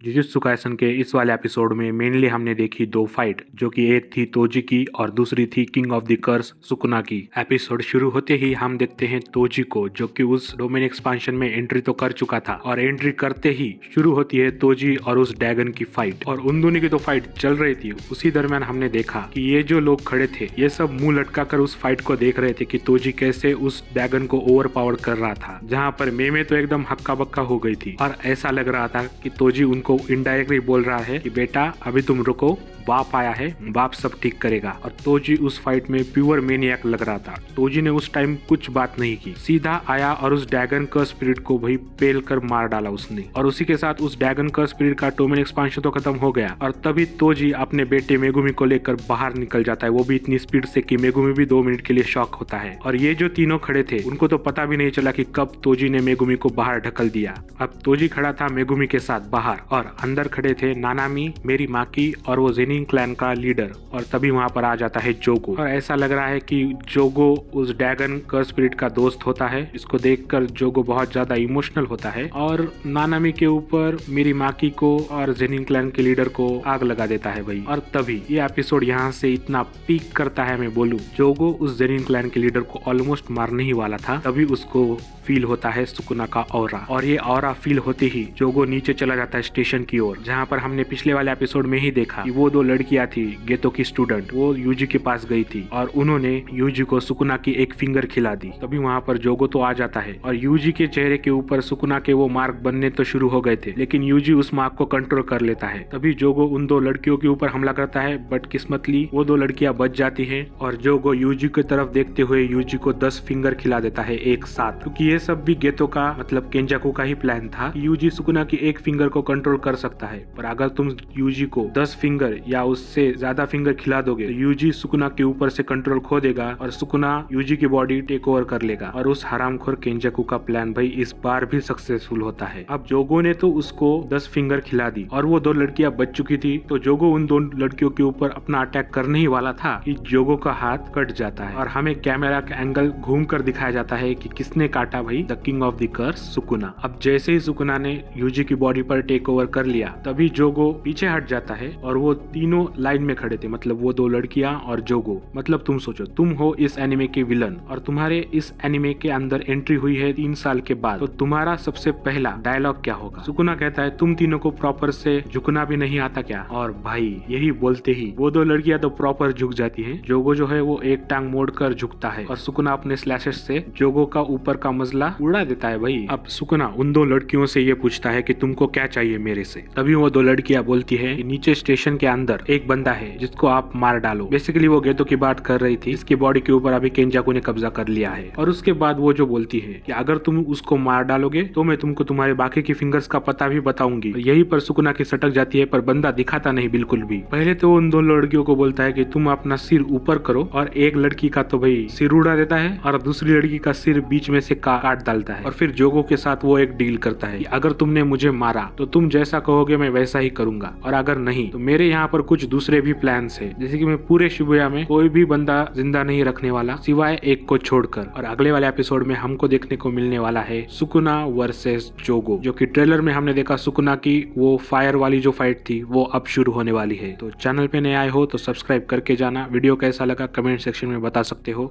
Jujutsu Kaisen के इस वाले एपिसोड में मेनली हमने देखी दो फाइट, जो कि एक थी तोजी की और दूसरी थी king of the curse Sukuna की। एपिसोड शुरू होते ही हम देखते हैं तोजी को, जो कि उस डोमेन एक्सपांशन में एंट्री तो कर चुका था, और एंट्री करते ही शुरू होती है तोजी और उस ड्रैगन की फाइट। और उन दोनों की तो फाइट चल रही थी, उसी दरमियान हमने देखा कि ये जो लोग खड़े थे ये सब मुंह लटका कर उस फाइट को देख रहे थे कि तोजी कैसे उस ड्रैगन को ओवर पावर कर रहा था। जहाँ पर मेमे तो एकदम हक्का बक्का हो गई थी और ऐसा लग रहा था कि तोजी उनको इनडायरेक्टली बोल रहा है कि बेटा अभी तुम रुको, बाप आया है, बाप सब ठीक करेगा। और तोजी उस फाइट में प्योर मेनियक लग रहा था। तोजी ने उस टाइम कुछ बात नहीं की, सीधा आया और उस ड्रैगन का स्पिरिट को वही पेल कर मार डाला उसने। और उसी के साथ उस ड्रैगन का स्पिरिट का डोमेन एक्सपांशन तो खत्म हो गया। और तभी तोजी अपने बेटे मेगुमी को लेकर बाहर निकल जाता है, वो भी इतनी स्पीड से कि मेगुमी भी 2 मिनट के लिए शॉक होता है। और ये जो तीनों खड़े थे उनको तो पता भी नहीं चला कि कब तोजी ने मेगुमी को बाहर ढकल दिया। अब तोजी खड़ा था मेगुमी के साथ बाहर, और अंदर खड़े थे नानामी, मेरी माकी और वो जेनिंग क्लैन का लीडर। और तभी वहां पर आ जाता है जोगो, और ऐसा लग रहा है कि जोगो उस ड्रैगन का स्पिरिट का दोस्त होता है। इसको देखकर जोगो बहुत ज्यादा इमोशनल होता है और नानामी के ऊपर मेरी माकी को और जेनिंग क्लैन के लीडर को आग लगा देता है भाई। और तभी ये एपिसोड यहाँ से इतना पीक करता है, मैं बोलूं जोगो उस जेनिंग क्लैन के लीडर को ऑलमोस्ट मारने ही वाला था, तभी उसको फील होता है सुकुना का ऑरा। और ये ऑरा फील होते ही जोगो नीचे चला जाता है स्टेशन की ओर, जहाँ पर हमने पिछले वाले एपिसोड में ही देखा कि वो 2 लड़कियां थी गेतो की स्टूडेंट, वो यूजी के पास गई थी और उन्होंने यूजी को सुकुना की एक फिंगर खिला दी। तभी वहाँ पर जोगो तो आ जाता है और यूजी के चेहरे के ऊपर सुकुना के वो मार्क बनने तो शुरू हो गए थे, लेकिन यूजी उस मार्क को कंट्रोल कर लेता है। तभी जोगो उन 2 लड़कियों के ऊपर हमला करता है, बट किस्मतली वो 2 लड़कियां बच जाती हैं और जोगो यूजी की तरफ देखते हुए यूजी को 10 फिंगर खिला देता है एक साथ। क्योंकि ये सब भी गेतो का मतलब केंजाकू का ही प्लान था। यूजी सुकुना की एक फिंगर को कंट्रोल कर सकता है, पर अगर तुम यूजी को 10 फिंगर या उससे ज्यादा फिंगर खिला दोगे तो यूजी सुकुना के ऊपर से कंट्रोल खो देगा और सुकुना यूजी की बॉडी टेक ओवर कर लेगा। और उस हरामखोर केंजाकू का प्लान भाई इस बार भी सक्सेसफुल होता है। अब जोगो ने तो उसको 10 फिंगर खिला दी और वो 2 लड़कियां बच चुकी थी, तो जोगो उन 2 लड़कियों के ऊपर अपना अटैक करने ही वाला था कि जोगो का हाथ कट जाता है और हमें कैमरा का एंगल घूम कर दिखाया जाता है कि किसने काटा भाई, the king of the curse Sukuna. अब जैसे ही सुकुना ने यूजी की बॉडी पर टेक ओवर कर लिया, तभी जोगो पीछे हट जाता है और वो तीनों लाइन में खड़े थे, मतलब वो 2 लड़कियां और जोगो। मतलब तुम सोचो, तुम हो इस एनिमे के विलन और तुम्हारे इस एनिमे के अंदर एंट्री हुई है 3 साल के बाद, तो तुम्हारा सबसे पहला डायलॉग क्या होगा? सुकुना कहता है तुम तीनों को प्रॉपर से झुकना भी नहीं आता क्या? और भाई यही बोलते ही वो 2 लड़कियां तो प्रॉपर झुक जाती हैं। जोगो जो है वो एक टांग मोड़ कर झुकता है और सुकुना अपने स्लैशेस से जोगो का ऊपर का मजला उड़ा देता है भाई। अब सुकुना उन 2 लड़कियों से ये पूछता है कि तुमको क्या चाहिए मेरे से? तभी वो 2 लड़कियां बोलती है कि नीचे स्टेशन के अंदर एक बंदा है जिसको आप मार डालो। बेसिकली वो गेतो की बात कर रही थी, इसकी बॉडी के ऊपर अभी केंजाकू ने कब्जा कर लिया है। और उसके बाद वो जो बोलती है कि अगर तुम उसको मार डालोगे तो मैं तुमको तुम्हारे बाकी की फिंगर्स का पता भी बताऊंगी। यही पर सुकुना की सटक जाती है, पर बंदा दिखाता नहीं बिल्कुल भी। पहले तो उन 2 लड़कियों को बोलता है कि तुम अपना सिर ऊपर करो, और एक लड़की का तो भाई सिर उड़ा देता है और दूसरी लड़की का सिर बीच में से काट डालता है। और फिर जोगो के साथ वो एक डील करता है कि अगर तुमने मुझे मारा तो तुम जैसा कहोगे मैं वैसा ही करूंगा, और अगर नहीं तो मेरे यहाँ पर कुछ दूसरे भी प्लान्स है, जैसे कि मैं पूरे शिबुया में कोई भी बंदा जिंदा नहीं रखने वाला सिवाय एक को छोड़कर। और अगले वाले एपिसोड में हमको देखने को मिलने वाला है सुकुना वर्सेस जोगो, जो कि ट्रेलर में हमने देखा सुकुना की वो फायर वाली जो फाइट थी वो अब शुरू होने वाली है। तो चैनल पे नए आए हो तो सब्सक्राइब करके जाना। वीडियो कैसा लगा कमेंट सेक्शन में बता सकते हो।